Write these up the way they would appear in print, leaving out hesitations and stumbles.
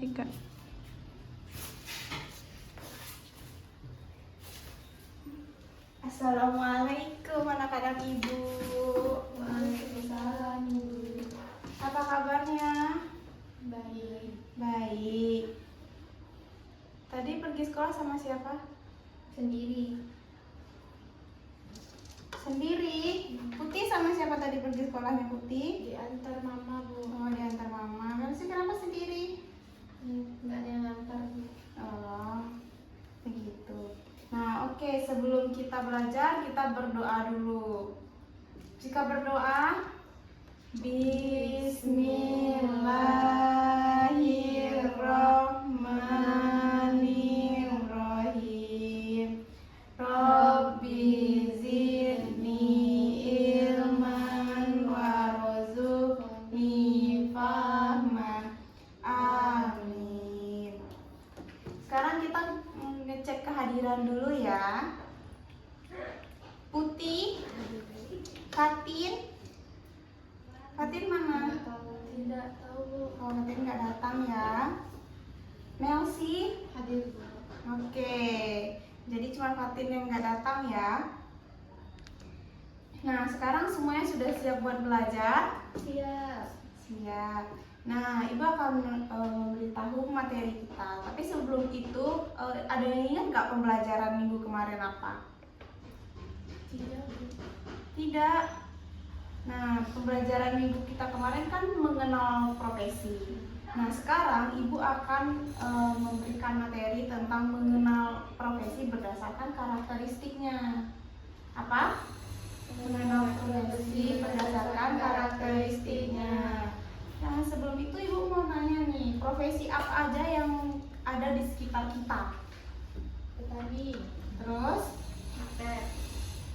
3. Assalamualaikum anak-anak ibu. Waalaikumsalam, Bu. Apa kabarnya? Baik. Baik. Tadi pergi sekolah sama siapa? Sendiri. Sendiri. Putih sama siapa tadi pergi sekolahnya Putih? Diantar mama, Bu. Oh, diantar mama. Kan sih kenapa sendiri? Nggak ada yang antar, Bu. Oh, begitu. Nah, oke, sebelum kita belajar, kita berdoa dulu. Jika berdoa, Bismillahirrahmanirrahim. Rabbi zidni ilman warzuqni fahman. Amin. Sekarang kita ngecek kehadiran dulu ya. Putih, Fatin. Fatin mana? Tidak tahu, Bu. Oh, Fatin nggak datang ya. Melsi, Hadir, Bu. oke. Jadi cuma Fatin yang nggak datang ya. Nah, sekarang semuanya sudah siap buat belajar? Siap. Siap. Nah, Ibu akan memberitahu materi kita. Tapi sebelum itu, ada yang ingat nggak pembelajaran minggu kemarin apa? Tidak, Bu. Tidak. Nah, pembelajaran minggu kita kemarin kan mengenal profesi. Nah, sekarang Ibu akan memberikan materi tentang mengenal profesi berdasarkan karakteristiknya. Apa? Mengenal profesi berdasarkan karakteristiknya. Nah, sebelum itu Ibu mau nanya nih, profesi apa aja yang ada di sekitar kita? Petani. Terus? Tet.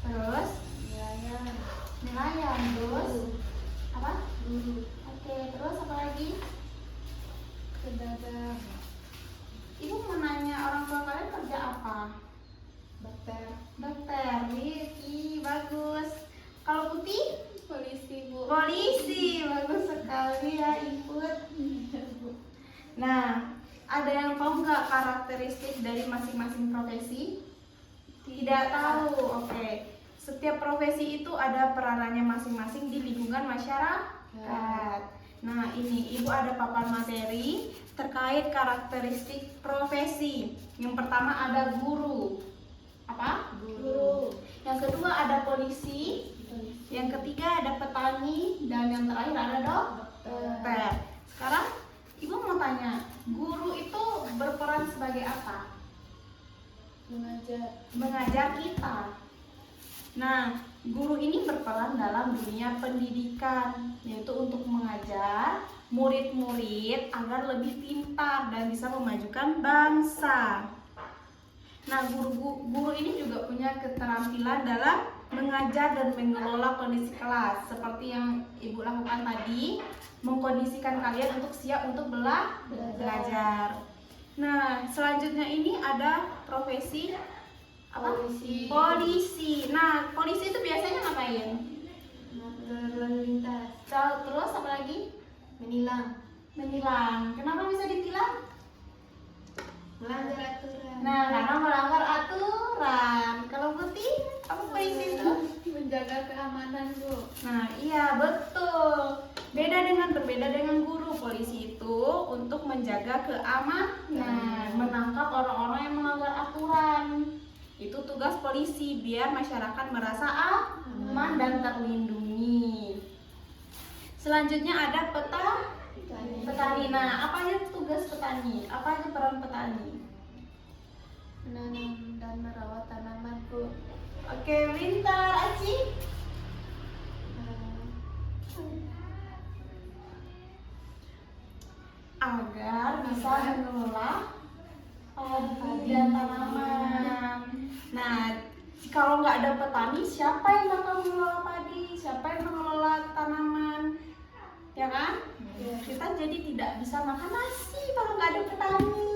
Terus? Nelayan. Nelayan. Terus? Apa? Guru. Oke, terus apa lagi? Pedagang. Ibu mau nanya orang tua kalian kerja apa? Dokter. Dokter. Wih, bagus. Kalau Putih? Polisi, Bu. Polisi. Bagus sekali ya, ikut. Nah, ada yang tahu nggak karakteristik dari masing-masing profesi? Tidak tahu. Oke. Setiap profesi itu ada peranannya masing-masing di lingkungan masyarakat. Nah, ini Ibu ada papan materi terkait karakteristik profesi. Yang pertama ada guru. Apa? Guru. Yang kedua ada polisi. Yang ketiga ada petani. Dan yang terakhir ada dokter. Sekarang Ibu mau tanya, guru itu berperan sebagai apa? Mengajar. Mengajar kita. Nah, guru ini berperan dalam dunia pendidikan, yaitu untuk mengajar murid-murid agar lebih pintar dan bisa memajukan bangsa. Nah, guru ini juga punya keterampilan dalam mengajar dan mengelola kondisi kelas, seperti yang Ibu lakukan tadi, mengkondisikan kalian untuk siap untuk belajar. Nah, selanjutnya ini ada profesi apa? Polisi. Polisi. Nah, polisi itu biasanya ngapain? Mengatur lalu lintas. Terus apa lagi? Menilang. Menilang. Kenapa bisa ditilang? Melanggar aturan. Nah, karena melanggar aturan. Kalau Putih, apa polisi itu? Menjaga keamanan, Bu. Nah, iya betul. Berbeda dengan guru, polisi itu untuk menjaga keamanan, menangkap orang-orang yang melanggar aturan. Itu tugas polisi biar masyarakat merasa aman dan terlindungi. Selanjutnya ada petani. Nah, apa aja tugas petani? Apa aja peran petani? Menanam dan merawat tanaman, Bu. Oke, pintar, Aci. Agar bisa mengelola padi dan tanaman. Nah, kalau nggak ada petani, siapa yang bakal mengelola padi? Siapa yang mengelola tanaman? Ya kan? Ya. Kita jadi tidak bisa makan nasi kalau nggak ada petani.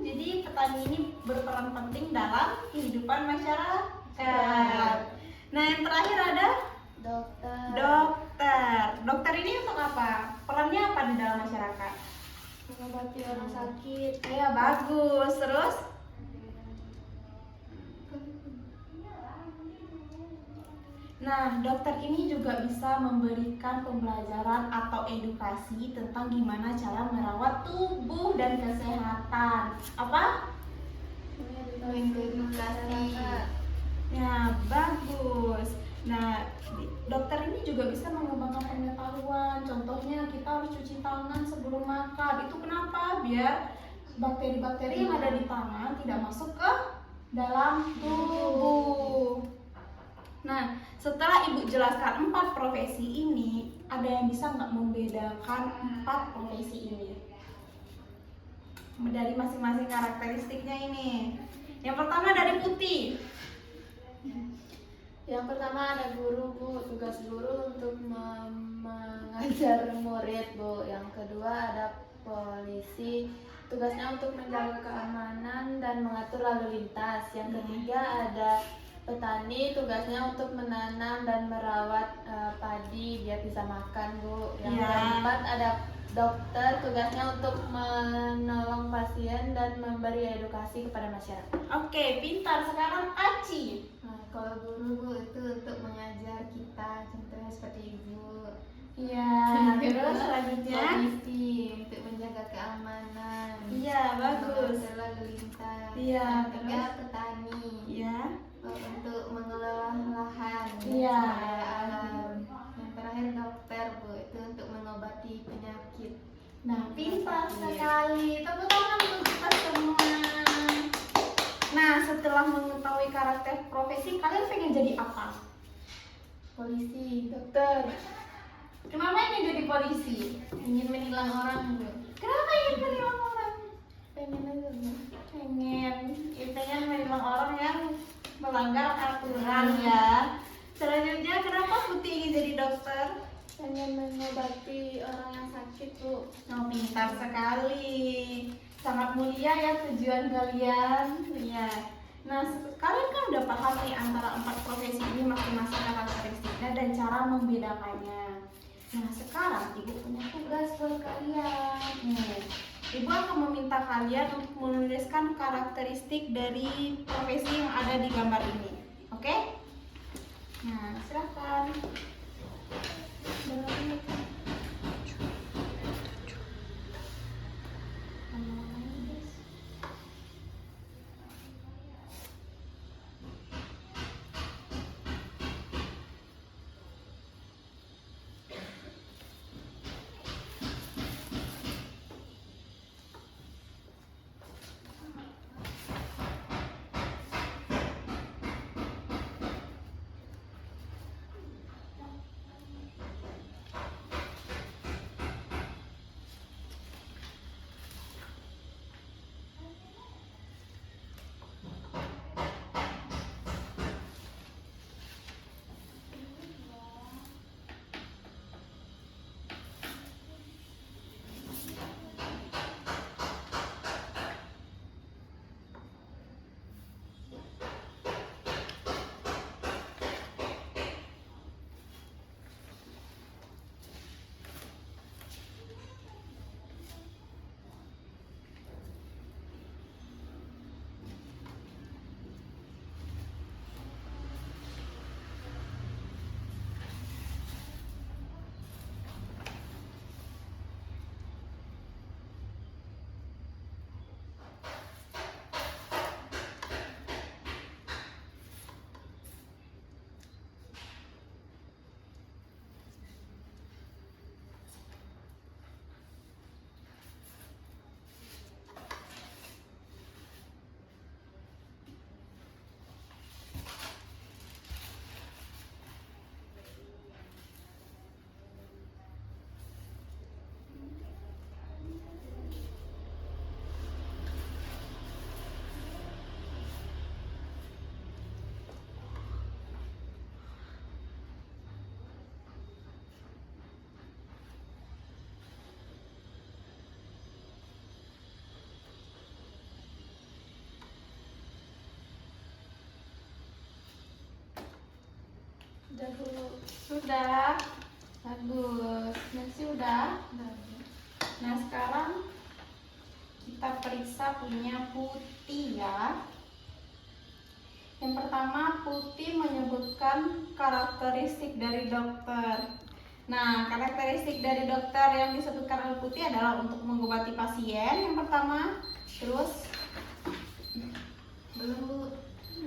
Jadi petani ini berperan penting dalam kehidupan masyarakat. Nah, yang terakhir ada Dokter. dokter. Dokter ini untuk apa? Perannya apa di dalam masyarakat? Mengobati orang sakit. Ya, bagus. Terus? Nah, dokter ini juga bisa memberikan pembelajaran atau edukasi tentang gimana cara merawat tubuh dan kesehatan. Apa? Mengedukasi. Ya, bagus. Nah, dokter ini juga bisa mengembangkan pengetahuan. Contohnya, kita harus cuci tangan sebelum makan. Itu kenapa? Biar bakteri-bakteri yang ada di tangan tidak masuk ke dalam tubuh. Nah, setelah Ibu jelaskan 4 profesi ini, ada yang bisa nggak membedakan 4 profesi ini? Dari masing-masing karakteristiknya ini. Yang pertama dari Putih. Yang pertama ada guru, Bu. Tugas guru untuk mengajar murid, Bu. Yang kedua ada polisi. Tugasnya untuk menjaga keamanan dan mengatur lalu lintas. Yang ketiga ada petani. Tugasnya untuk menanam dan merawat padi biar bisa makan, Bu. Yang keempat ada dokter. Tugasnya untuk menolong pasien dan memberi edukasi kepada masyarakat. Oke, pintar. Sekarang Aci. Nah, kalau guru, Bu, itu untuk mengajar kita, contohnya seperti ibu. Iya, terus selanjutnya. Polisi untuk menjaga keamanan. Iya, bagus. Mengatur lalu lintas. Iya, Yang ketiga terus? petani. Iya. Untuk mengelola lahan. Iya. Sumber daya alam. Yang terakhir dokter, Bu, itu untuk mengobati penyakit. Nah, pintar sekali. Tepuk tangan untuk kita semua. Nah, setelah mengetahui karakter profesi, kalian pengen jadi apa? Polisi, dokter. Kenapa ingin jadi polisi? Ingin menilang orang, Bu. Kenapa ingin menilang orang? Pengen aja, Bu. Pengen menilang orang yang melanggar aturan ya. Selanjutnya, kenapa Putih ingin jadi dokter? Pengen mengobati orang yang sakit, Bu. Oh, pintar sekali. Sangat mulia ya tujuan kalian. Iya. Nah, kalian kan udah paham nih antara 4 profesi ini masing-masing karakteristiknya dan cara membedakannya. Nah, sekarang Ibu punya tugas buat kalian. Ibu akan meminta kalian untuk menuliskan karakteristik dari profesi yang ada di gambar ini. Oke? Nah, silakan. Udah, Bu. Sudah. Bagus. Nanti udah. Udah, Bu. Nah, sekarang Kita periksa punya Putih ya. Yang pertama, Putih menyebutkan karakteristik dari dokter. Nah, karakteristik dari dokter yang disebutkan oleh Putih adalah untuk mengobati pasien yang pertama. Terus Belum Bu,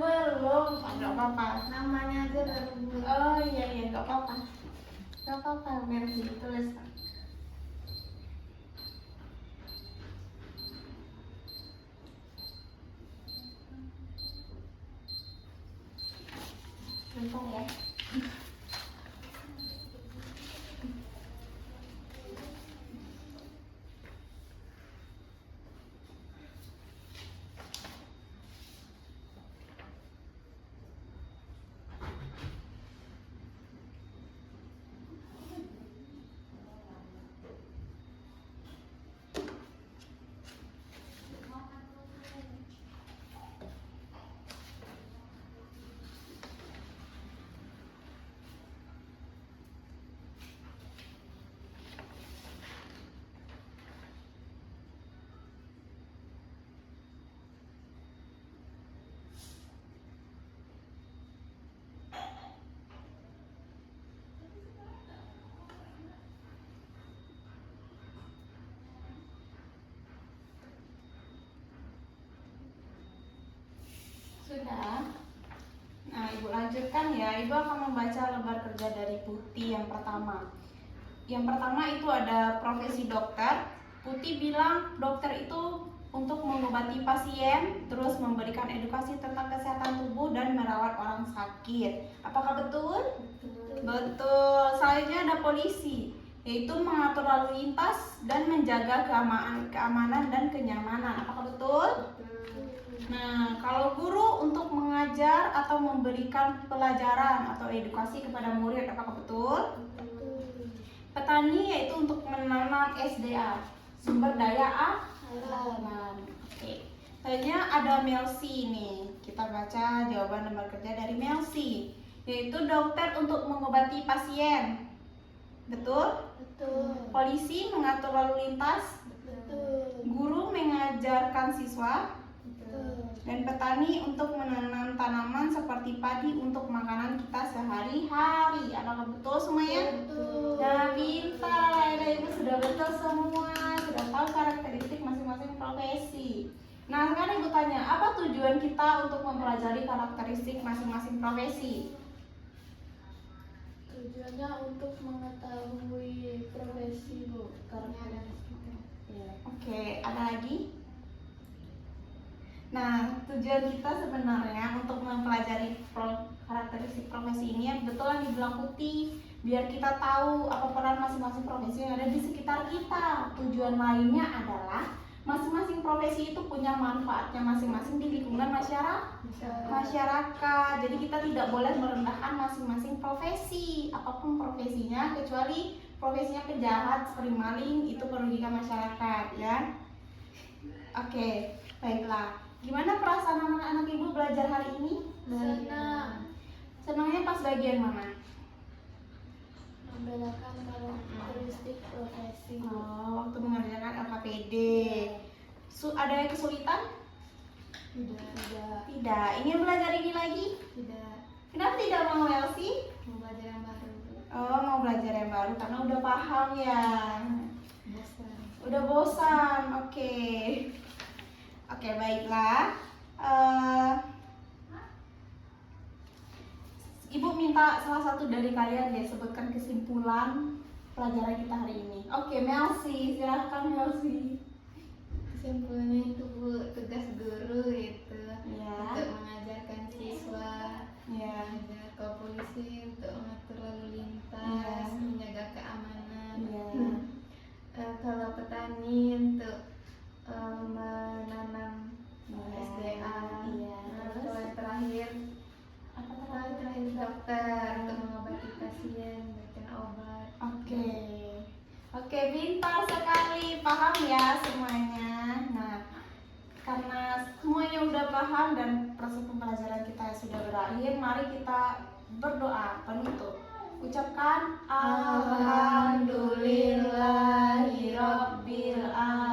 belum, nggak apa-apa. namanya aja baru Bu. Oh iya, nggak apa-apa. Nggak apa-apa, Mercy, tulis. Bentar ya. Sudah. Nah, Ibu lanjutkan ya. Ibu akan membaca lembar kerja dari Putih yang pertama. Yang pertama itu ada profesi dokter. Putih bilang dokter itu untuk mengobati pasien, terus memberikan edukasi tentang kesehatan tubuh dan merawat orang sakit. Apakah betul? Betul. Selanjutnya ada polisi, yaitu mengatur lalu lintas dan menjaga keamanan dan kenyamanan. Apakah betul? Nah, kalau guru untuk mengajar atau memberikan pelajaran atau edukasi kepada murid, apakah betul? Petani yaitu untuk menanam SDA, sumber daya alam. Oke. Selanjutnya ada Melsi nih. Kita baca jawaban lembar kerja dari Melsi, yaitu dokter untuk mengobati pasien. Betul? Betul. Polisi mengatur lalu lintas. Betul. Guru mengajarkan siswa. Betul. Dan petani untuk menanam tanaman seperti padi untuk makanan kita sehari-hari. Apakah betul semuanya? Betul. Nah, pintar, Aida Ibu sudah betul semua, sudah tahu karakteristik masing-masing profesi. Nah, sekarang Ibu tanya, apa tujuan kita untuk mempelajari karakteristik masing-masing profesi? Tujuannya untuk mengetahui profesi Bu, karakteristiknya. Ya. Oke, ada lagi? Nah, tujuan kita sebenarnya untuk mempelajari karakteristik profesi ini yang betul yang dibilang Putih, biar kita tahu apa peran masing-masing profesi yang ada di sekitar kita. Tujuan lainnya adalah masing-masing profesi itu punya manfaatnya masing-masing di lingkungan masyarakat. Jadi kita tidak boleh merendahkan masing-masing profesi, apapun profesinya, kecuali profesinya penjahat seperti maling itu merugikan masyarakat, ya. Oke, baiklah. Gimana perasaan anak-anak Ibu belajar hari ini? Senang. Senangnya pas bagian mana? Membedakan karakteristik profesi Bu. Waktu mengerjakan LKPD. Ada kesulitan? Tidak. Tidak. Ingin belajar ini lagi? Tidak. Kenapa tidak mau, Elsie? Mau belajar yang baru Bu. Oh, mau belajar yang baru karena udah paham ya. Bosan. Udah bosan. Oke. Oke, baiklah. Ibu minta salah satu dari kalian deh sebutkan kesimpulan pelajaran kita hari ini. Oke, Melsi, silahkan Melsi. Kesimpulannya itu Bu, tugas guru itu Ya. untuk mengajarkan siswa, Ya. mengajar ke polisi untuk mengatur lalu lintas, Ya. menjaga keamanan. Ya. Kalau petani untuk menanam Ya. SDA. Iya. Kalau yang terakhir, Apa terakhir dokter untuk mengobati pasien, memberikan obat. Oke, pintar sekali, paham ya semuanya. Nah, karena semuanya udah paham dan proses pembelajaran kita sudah berakhir, mari kita berdoa penutup. Ucapkan Alhamdulillahirabbil alamin.